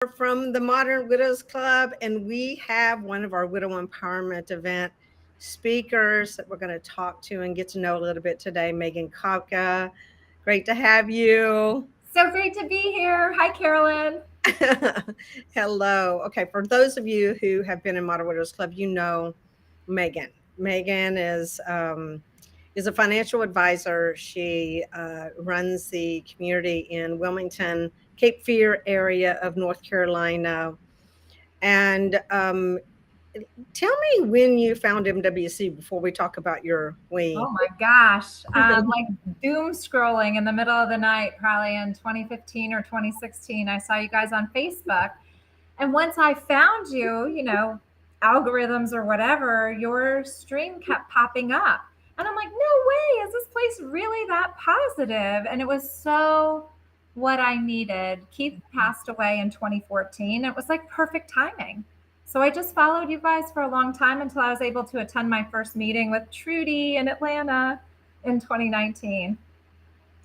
from the Modern Widows Club, and we have one of our Widow Empowerment event speakers that we're going to talk to and get to know a little bit today, Megan Kopka. Great to have you. So great to be here. Hi, Carolyn. Hello. Okay, for those of you who have been in Modern Widows Club, you know Megan. Megan is a financial advisor. She runs the community in Wilmington, Cape Fear area of North Carolina. And tell me when you found MWC before we talk about your Oh we. my gosh. Like doom scrolling in the middle of the night, probably in 2015 or 2016. I saw you guys on Facebook. And once I found you, algorithms or whatever, your stream kept popping up. And I'm like, no way. Is this place really that positive? And it was so what I needed. Keith passed away in 2014. It was like perfect timing. So I just followed you guys for a long time until I was able to attend my first meeting with Trudy in Atlanta in 2019.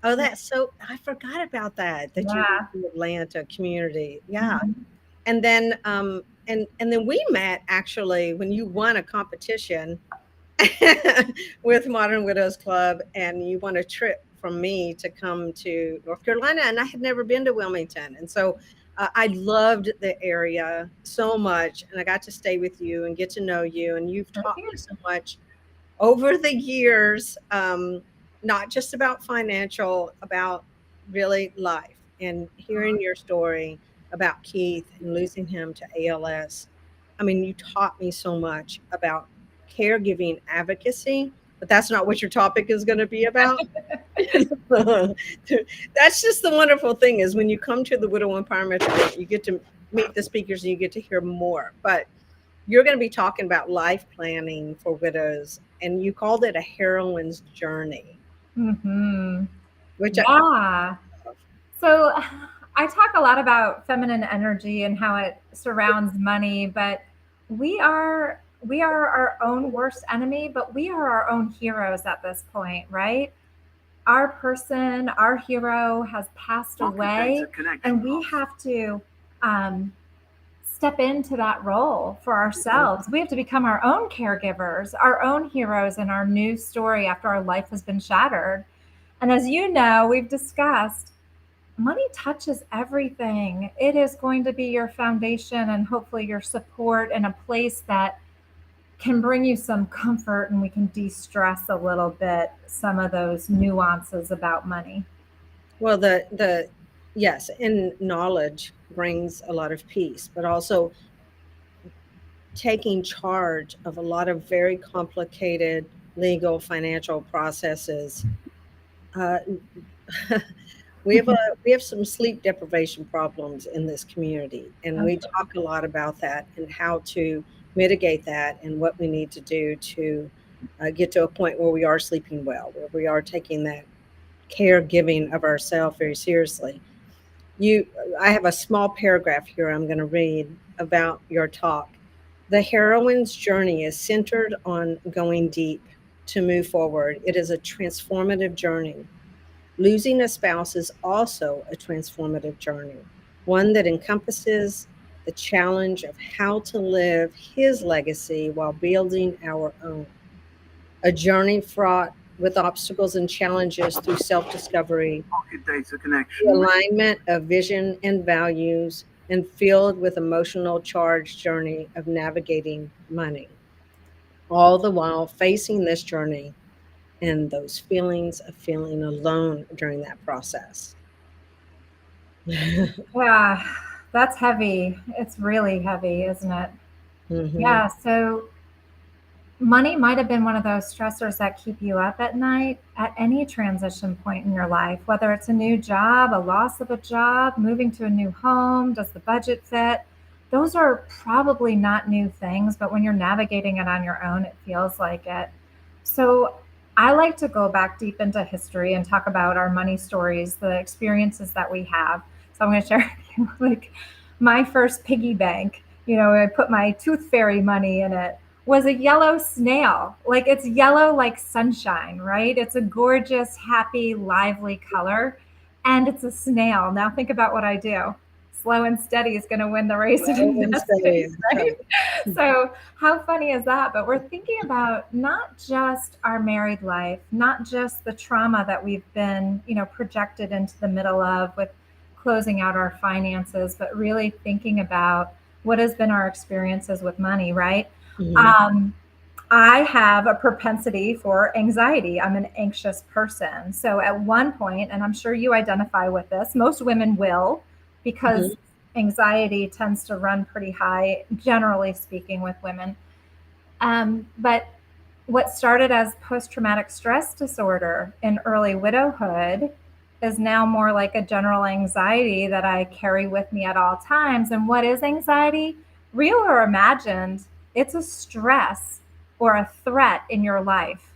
Oh, that's so, I forgot about that you were Yeah. in the Atlanta community. Yeah. Mhm. And then we met actually when you won a competition with Modern Widows Club, and you won a trip from me to come to North Carolina, and I had never been to Wilmington, and so I loved the area so much, and I got to stay with you and get to know you, and you've taught me so much over the years, not just about financial, about really life, and hearing your story about Keith and losing him to ALS. I mean, you taught me so much about caregiving advocacy, but that's not what your topic is going to be about. That's just the wonderful thing is when you come to the Widow Empowerment event, you get to meet the speakers and you get to hear more. But you're going to be talking about life planning for widows, and you called it a heroine's journey, Mhm. which I Yeah. love. So I talk a lot about feminine energy and how it surrounds money, but we are our own worst enemy, but we are our own heroes at this point, right? Our person, our hero has passed away, and we have to um, step into that role for ourselves. We have to become our own caregivers, our own heroes in our new story after our life has been shattered. And as you know, we've discussed money touches everything. It is going to be your foundation and hopefully your support in a place that can bring you some comfort, and we can de stress a little bit some of those nuances about money. Well, the yes, and knowledge brings a lot of peace, but also taking charge of a lot of very complicated legal financial processes. Uh, we have some sleep deprivation problems in this community, and we talk a lot about that and how to mitigate that and what we need to do to get to a point where we are sleeping well, where we are taking that caregiving of ourselves very seriously. You, I have a small paragraph here I'm going to read about your talk. The heroine's journey is centered on going deep to move forward. It is a transformative journey. Losing a spouse is also a transformative journey, one that encompasses the challenge of how to live his legacy while building our own. A journey fraught with obstacles and challenges through self discovery, the alignment of vision and values, and filled with emotional charged journey of navigating money, all the while facing this journey and those feelings of feeling alone during that process. Yeah, that's heavy. It's really heavy, isn't it? Hmm. Yeah. So money might have been one of those stressors that keep you up at night at any transition point in your life, whether it's a new job, a loss of a job, moving to a new home, does the budget fit? Those are probably not new things, but when you're navigating it on your own, it feels like it. So I like to go back deep into history and talk about our money stories, the experiences that we have. So I'm going to share like my first piggy bank. I put my tooth fairy money in it, was a yellow snail. Like it's yellow like sunshine, right? It's a gorgeous, happy, lively color. And it's a snail. Now think about what I do. slow and steady is going to win the race in investing, right? So how funny is that? But we're thinking about not just our married life, not just the trauma that we've been, projected into the middle of with closing out our finances, but really thinking about what has been our experiences with money, right? I have a propensity for anxiety. I'm an anxious person. So at one point, and I'm sure you identify with this, most women will, because anxiety tends to run pretty high, generally speaking, with women. But what started as post-traumatic stress disorder in early widowhood is now more like a general anxiety that I carry with me at all times. And what is anxiety? Real or imagined, it's a stress or a threat in your life.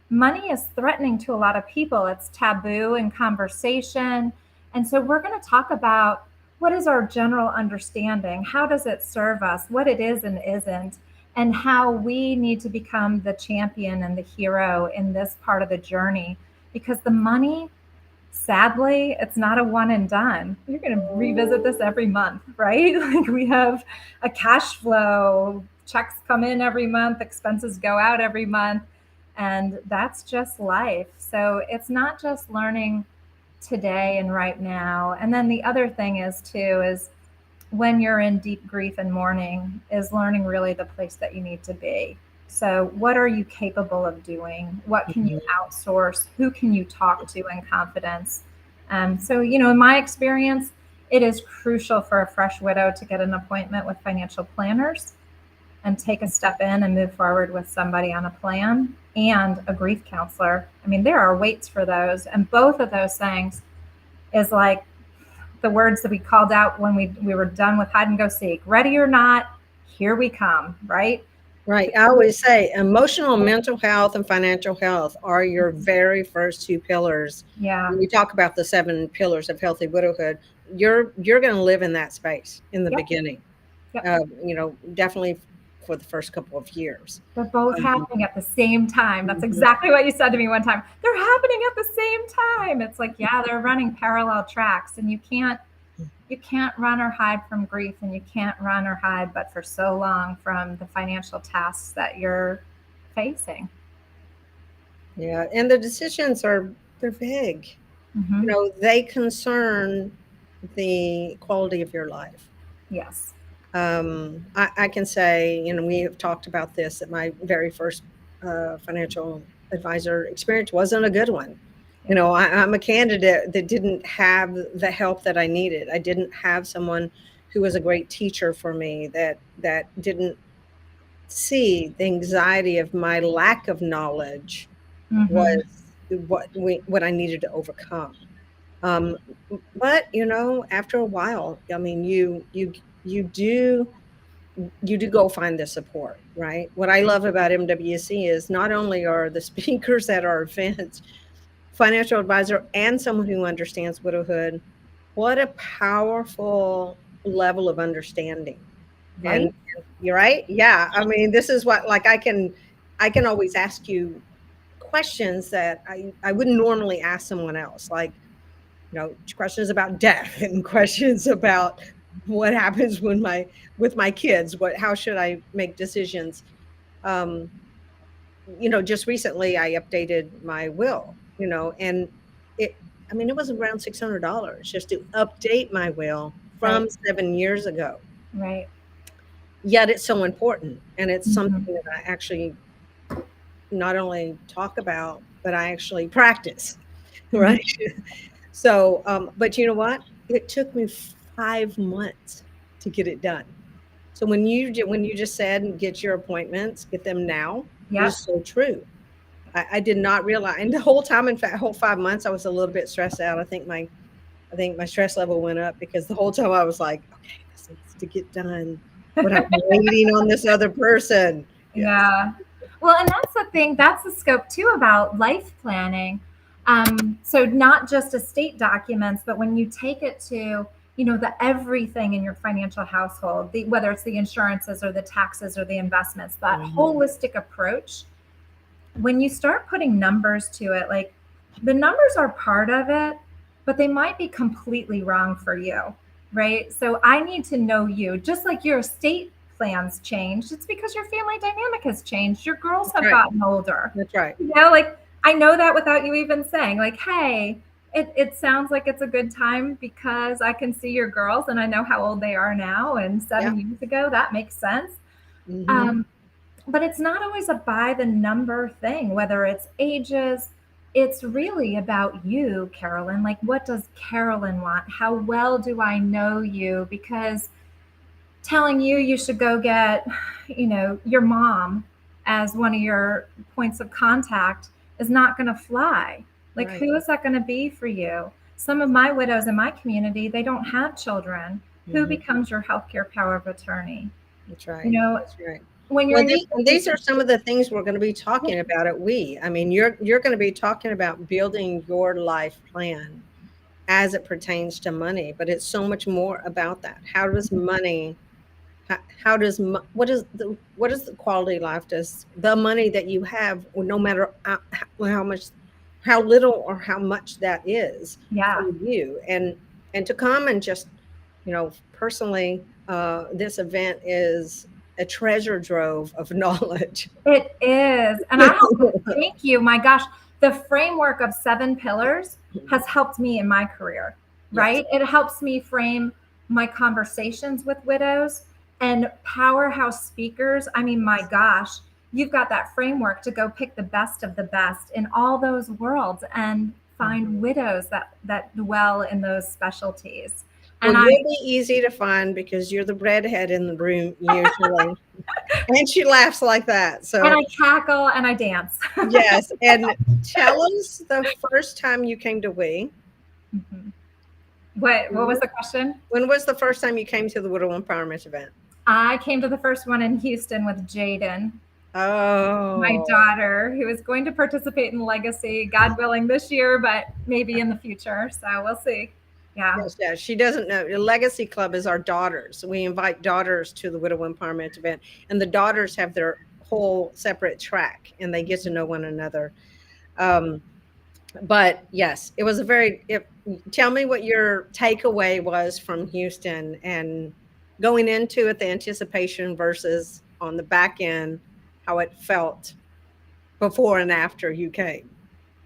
Money is threatening to a lot of people. It's taboo in conversation. And so we're going to talk about what is our general understanding? How does it serve us? What it is and isn't, and how we need to become the champion and the hero in this part of the journey. Because the money, sadly, it's not a one and done. You're going to revisit this every month, right? Like we have a cash flow, checks come in every month, expenses go out every month, and that's just life. So it's not just learning today and right now. And then the other thing is too, is when you're in deep grief and mourning, is learning really the place that you need to be. So what are you capable of doing? What can you outsource? Who can you talk to in confidence? So, in my experience, it is crucial for a fresh widow to get an appointment with financial planners and take a step in and move forward with somebody on a plan and a grief counselor. I mean, there are waits for those. And both of those things is like the words that we called out when we were done with hide and go seek. Ready or not, here we come, right? Right. I always say emotional, mental health, and financial health are your very first two pillars. Yeah. When we talk about the 7 pillars of healthy widowhood, you're going to live in that space in the beginning. Definitely for the first couple of years. They're both happening at the same time. That's exactly what you said to me one time. They're happening at the same time. It's like, yeah, they're running parallel tracks, and you can't run or hide from grief, and you can't run or hide but for so long from the financial tasks that you're facing. Yeah, and the decisions they're big. They concern the quality of your life. Yes. I can say, we have talked about this, that my very first financial advisor experience wasn't a good one. I'm a candidate that didn't have the help that I needed. I didn't have someone who was a great teacher for me, that didn't see the anxiety of my lack of knowledge was what I needed to overcome. But after a while, I mean, you do go find the support, right? What I love about MWC is not only are the speakers at our events financial advisor and someone who understands widowhood, what a powerful level of understanding. Right? And you're right. Yeah. I mean, this is what, like, I can always ask you questions that I wouldn't normally ask someone else. Like, questions about death and questions about what happens with my kids, how should I make decisions? Just recently I updated my will, and it was around $600 just to update my will from 7 years ago. Right. Yet it's so important, and it's something that I actually not only talk about, but I actually practice, right? So, but you know what? It took me 5 months to get it done. So when you just said get your appointments, get them now, it is so true. I did not realize, and the whole time, in fact, whole 5 months, I was a little bit stressed out. I think my stress level went up because the whole time I was like, okay, this needs to get done, but I'm waiting on this other person. Yes. Yeah. Well, and that's the thing, that's the scope too about life planning. So not just estate documents, but when you take it to, the everything in your financial household, whether it's the insurances or the taxes or the investments, that holistic approach, when you start putting numbers to it, like, the numbers are part of it, but they might be completely wrong for you. right? So I need to know you. Just like your estate plans changed, it's because your family dynamic has changed. Your girls That's have right. gotten older. That's right. You know, like I know that without you even saying, like, hey, it sounds like it's a good time because I can see your girls and I know how old they are now. And Yeah. 7 years ago, that makes sense. Mm-hmm. Um, but it's not always a by the number thing, whether it's ages. It's really about you, Carolyn. Like, what does Carolyn want? How well do I know you? Because telling you should go get, your mom as one of your points of contact is not going to fly. Like, Right. who is that going to be for you? Some of my widows in my community, they don't have children. Who Mm-hmm. becomes your healthcare power of attorney? That's You right. know, That's right. when you're Well, in your these 50s, are some of the things we're going to be talking about at We. I mean, you're going to be talking about building your life plan as it pertains to money, but it's so much more about that. How does money how does what is the quality of life does the money that you have, no matter how much, how little or how much that is for yeah, you, and to come and just, personally, this event is a treasure trove of knowledge. it is. And I have to thank you. My gosh, the framework of 7 pillars has helped me in my career, Yes. right? It helps me frame my conversations with widows and powerhouse speakers. I mean, my gosh, you've got that framework to go pick the best of the best in all those worlds and Mhm. find widows that dwell in those specialties. Well, And I you'll be easy to find because you're the redhead in the room usually, and she laughs like that. and So I cackle and I dance. yes, and tell us the first time you came to We. Mhm. What was the question? When was the first time you came to the Widow Empowerment event? I came to the first one in Houston with Jaden, my Oh, daughter, who is going to participate in Legacy, God willing, this year, but maybe in the future. So we'll see. Yeah. yes, yes. She doesn't know. The Legacy Club is our daughters. We invite daughters to the Widow Empowerment event, and the daughters have their whole separate track, and they get to know one another. Um, but yes, it was a very. Tell me what your takeaway was from Houston and going into it, the anticipation versus on the back end, how it felt before and after you came.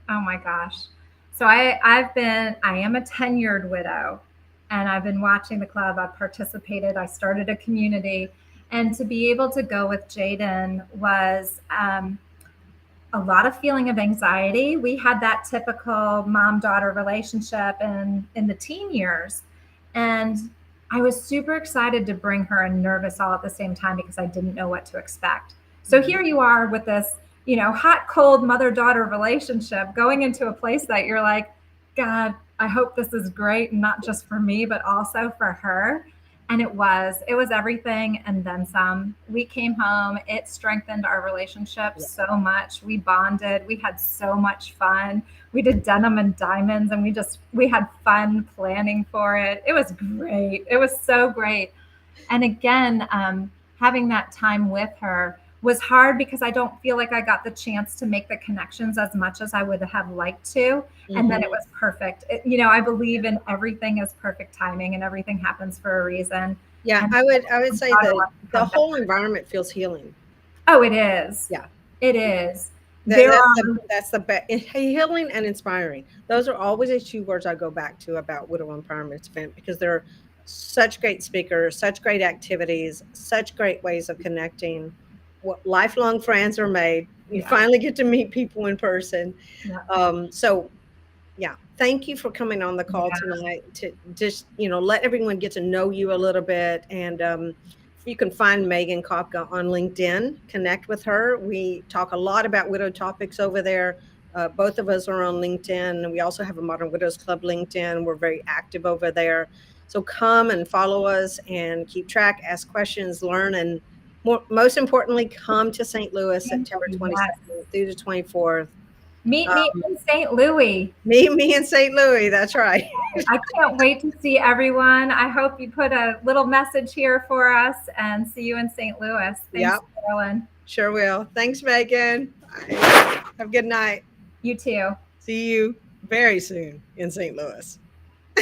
Oh my gosh. So I am a tenured widow and I've been watching the club. I've participated. I started a community. And to be able to go with Jaden was a lot of feeling of anxiety. We had that typical mom-daughter relationship in the teen years. And I was super excited to bring her and nervous all at the same time because I didn't know what to expect. So Mhm. here you are with this, hot, cold mother-daughter relationship going into a place that you're like, God, I hope this is great, and not just for me, but also for her. And it was everything and then some. We came home, it strengthened our relationship Yeah. so much. We bonded, we had so much fun. We did denim and diamonds, and we had fun planning for it. It was great. It was so great. And again, having that time with her was hard because I don't feel like I got the chance to make the connections as much as I would have liked to. And then it Mhm. was perfect. I believe in everything is perfect timing and everything happens for a reason. Yeah, And I would my say daughter that wants to the come back. whole environment feels healing. Oh, it is. Yeah. It is. That There that's are, the that's the best, healing and inspiring. Those are always the two words I go back to about Widow Empowerment event because they're such great speakers, such great activities, such great ways of connecting. What lifelong friends are made. You yeah, finally get to meet people in person. yeah, So yeah, thank you for coming on the call yeah. tonight to just, let everyone get to know you a little bit. And you can find Megan Kopka on LinkedIn, connect with her. We talk a lot about widow topics over there. Both of us are on LinkedIn, and we also have a Modern Widows Club LinkedIn. We're very active over there. So come and follow us and keep track, ask questions, learn, and most importantly, come to St. Louis September Yes. 22nd through the 24th. Meet me in St. Louis. Meet me in St. Louis. That's right. I can't wait to see everyone. I hope you put a little message here for us and see you in St. Louis. Thanks, Yep, Carolyn. sure will. Thanks, Megan. Bye. Have a good night. You too. See you very soon in St. Louis.